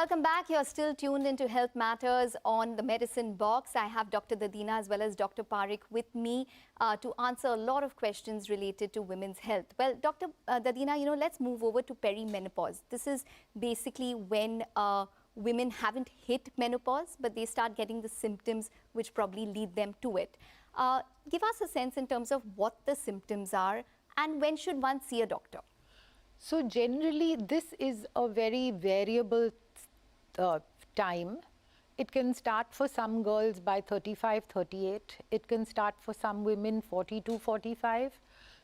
Welcome back. You're still tuned into Health Matters on the Medicine Box. I have Dr. Dadina as well as Dr. Parikh with me to answer a lot of questions related to women's health. Well, Dr. Dadina, let's move over to perimenopause. This is basically when women haven't hit menopause, but they start getting the symptoms which probably lead them to it. Give us a sense in terms of what the symptoms are and when should one see a doctor? So generally, this is a very variable time. It can start for some girls by 35, 38. It can start for some women 42, 45.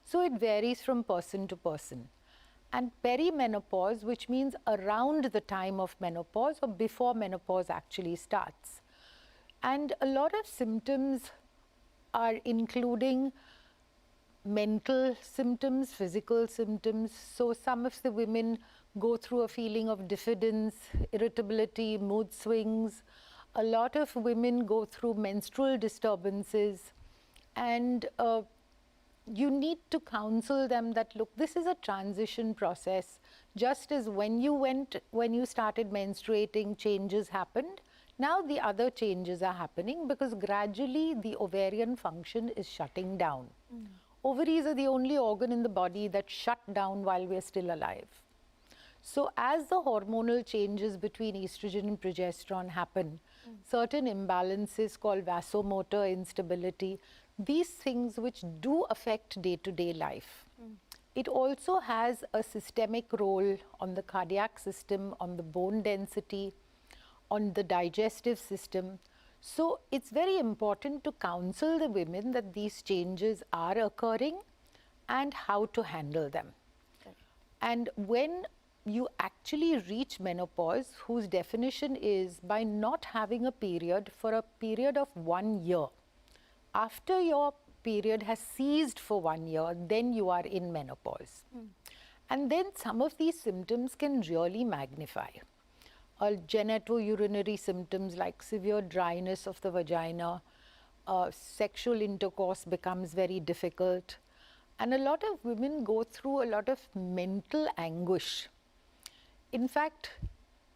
So it varies from person to person. And perimenopause, which means around the time of menopause or before menopause actually starts. And a lot of symptoms are including mental symptoms, physical symptoms. So some of the women go through a feeling of diffidence, irritability, mood swings. A lot of women go through menstrual disturbances, and you need to counsel them that, look, this is a transition process. Just as when you started menstruating, changes happened, now the other changes are happening because gradually the ovarian function is shutting down. Ovaries are the only organ in the body that shut down while we're still alive. So as the hormonal changes between estrogen and progesterone happen, certain imbalances called vasomotor instability, these things which do affect day-to-day life. It also has a systemic role on the cardiac system, on the bone density, on the digestive system. So it's very important to counsel the women that these changes are occurring and how to handle them. Okay. And when you actually reach menopause, whose definition is by not having a period for a period of 1 year. After your period has ceased for 1 year, then you are in menopause. And then some of these symptoms can really magnify. Genitourinary symptoms like severe dryness of the vagina, sexual intercourse becomes very difficult, and a lot of women go through a lot of mental anguish. In fact,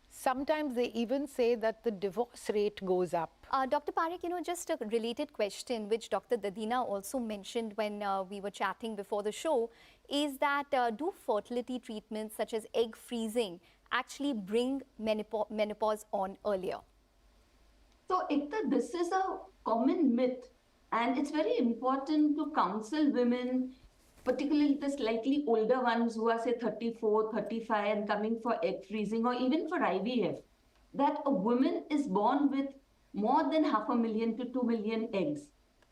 sometimes they even say that the divorce rate goes up. Dr. Parikh, just a related question which Dr. Dadina also mentioned when we were chatting before the show is that do fertility treatments such as egg freezing actually bring menopause on earlier? So, Ekta, this is a common myth, and it's very important to counsel women, particularly the slightly older ones who are say 34, 35 and coming for egg freezing or even for IVF, that a woman is born with more than 500,000 to 2 million eggs,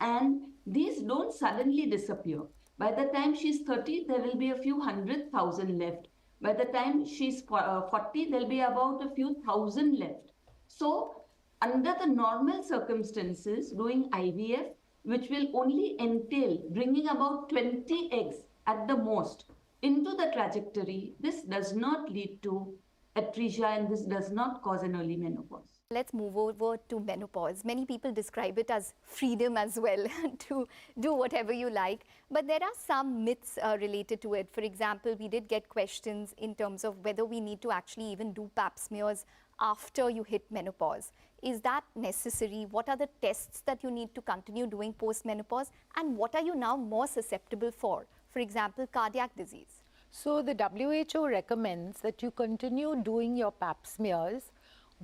and these don't suddenly disappear. By the time she's 30, there will be a few 100,000 left. By the time she's 40, there'll be about a few thousand left. So under the normal circumstances, doing IVF, which will only entail bringing about 20 eggs at the most into the trajectory, this does not lead to atresia and this does not cause an early menopause. Let's move over to menopause. Many people describe it as freedom as well to do whatever you like. But there are some myths related to it. For example, we did get questions in terms of whether we need to actually even do pap smears after you hit menopause. Is that necessary? What are the tests that you need to continue doing post-menopause? And what are you now more susceptible for? For example, cardiac disease. So the WHO recommends that you continue doing your pap smears,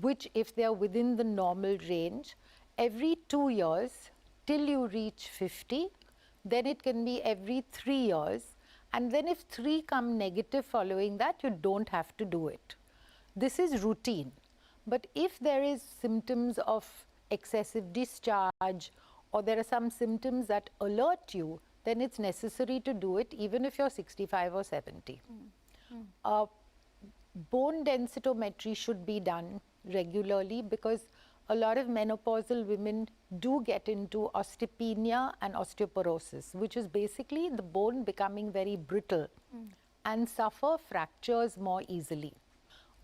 which if they are within the normal range, every 2 years till you reach 50, then it can be every 3 years. And then if 3 come negative following that, you don't have to do it. This is routine. But if there is symptoms of excessive discharge or there are some symptoms that alert you, then it's necessary to do it even if you're 65 or 70. Bone densitometry should be done regularly because a lot of menopausal women do get into osteopenia and osteoporosis, which is basically the bone becoming very brittle and suffer fractures more easily.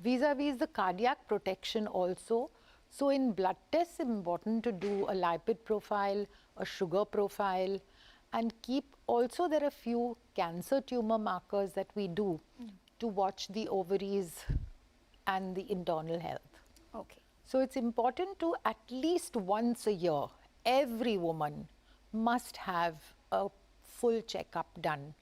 Vis-a-vis the cardiac protection also, so in blood tests it's important to do a lipid profile, a sugar profile, and also there are few cancer tumor markers that we do to watch the ovaries and the internal health. Okay. So it's important to at least once a year, every woman must have a full checkup done,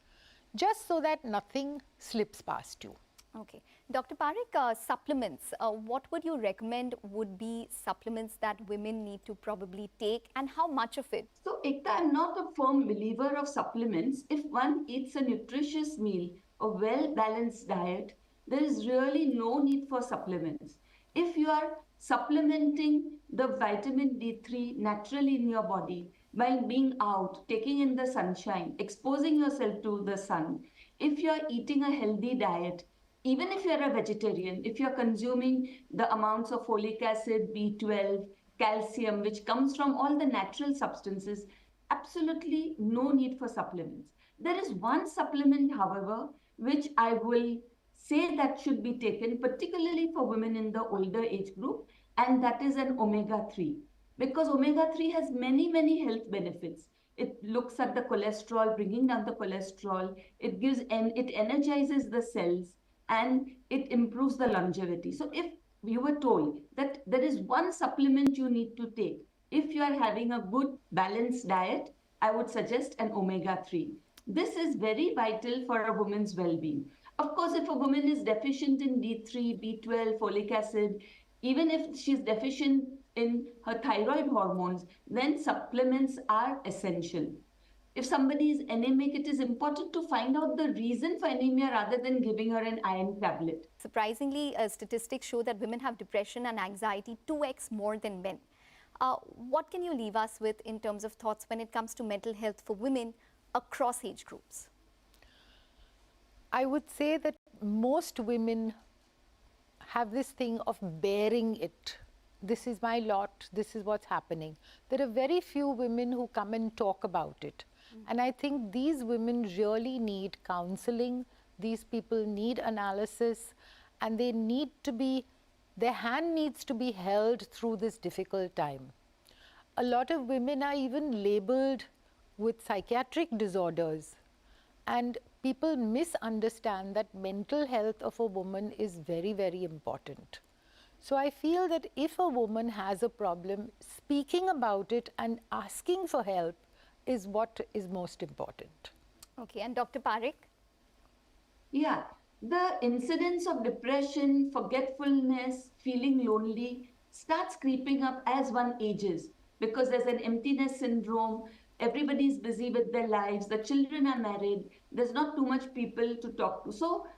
just so that nothing slips past you. Okay. Dr. Parikh, supplements, what would you recommend would be supplements that women need to probably take, and how much of it? So, Ekta, I'm not a firm believer of supplements. If one eats a nutritious meal, a well balanced diet, there is really no need for supplements. If you are supplementing the vitamin D3 naturally in your body by being out, taking in the sunshine, exposing yourself to the sun, if you are eating a healthy diet, even if you're a vegetarian, if you're consuming the amounts of folic acid, B12, calcium, which comes from all the natural substances, absolutely no need for supplements. There is one supplement, however, which I will say that should be taken, particularly for women in the older age group, and that is an omega 3. Because omega 3 has many, many health benefits. It looks at the cholesterol, bringing down the cholesterol. It energizes the cells and it improves the longevity. So if you were told that there is one supplement you need to take, if you are having a good balanced diet, I would suggest an omega 3. This is very vital for a woman's well being. Of course, if a woman is deficient in D3, B12, folic acid, even if she's deficient in her thyroid hormones, then supplements are essential. If somebody is anemic, it is important to find out the reason for anemia rather than giving her an iron tablet. Surprisingly, statistics show that women have depression and anxiety 2x more than men. What can you leave us with in terms of thoughts when it comes to mental health for women across age groups? I would say that most women have this thing of bearing it. This is my lot, this is what's happening. There are very few women who come and talk about it. And I think these women really need counseling, these people need analysis, and they need to be, their hand needs to be held through this difficult time. A lot of women are even labeled with psychiatric disorders, and people misunderstand that mental health of a woman is very, very important. So I feel that if a woman has a problem, speaking about it and asking for help is what is most important. Okay, and Dr. Parikh? Yeah, the incidence of depression, forgetfulness, feeling lonely starts creeping up as one ages because there's an emptiness syndrome. Everybody's busy with their lives. The children are married. There's not too much people to talk to. So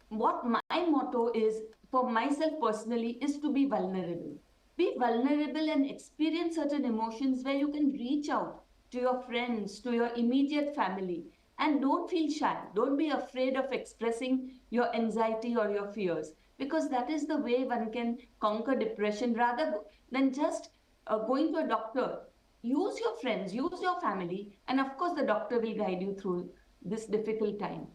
what my motto is for myself personally is to be vulnerable. Be vulnerable and experience certain emotions where you can reach out to your friends, to your immediate family, and don't feel shy. Don't be afraid of expressing your anxiety or your fears, because that is the way one can conquer depression rather than just going to a doctor. Use your friends, use your family, and of course, the doctor will guide you through this difficult time.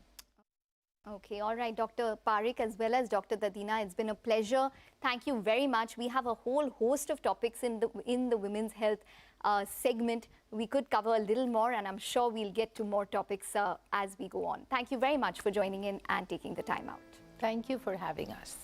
Okay, all right, Dr. Parikh as well as Dr. Dadina, it's been a pleasure. Thank you very much. We have a whole host of topics in the women's health segment. We could cover a little more, and I'm sure we'll get to more topics as we go on. Thank you very much for joining in and taking the time out. Thank you for having us.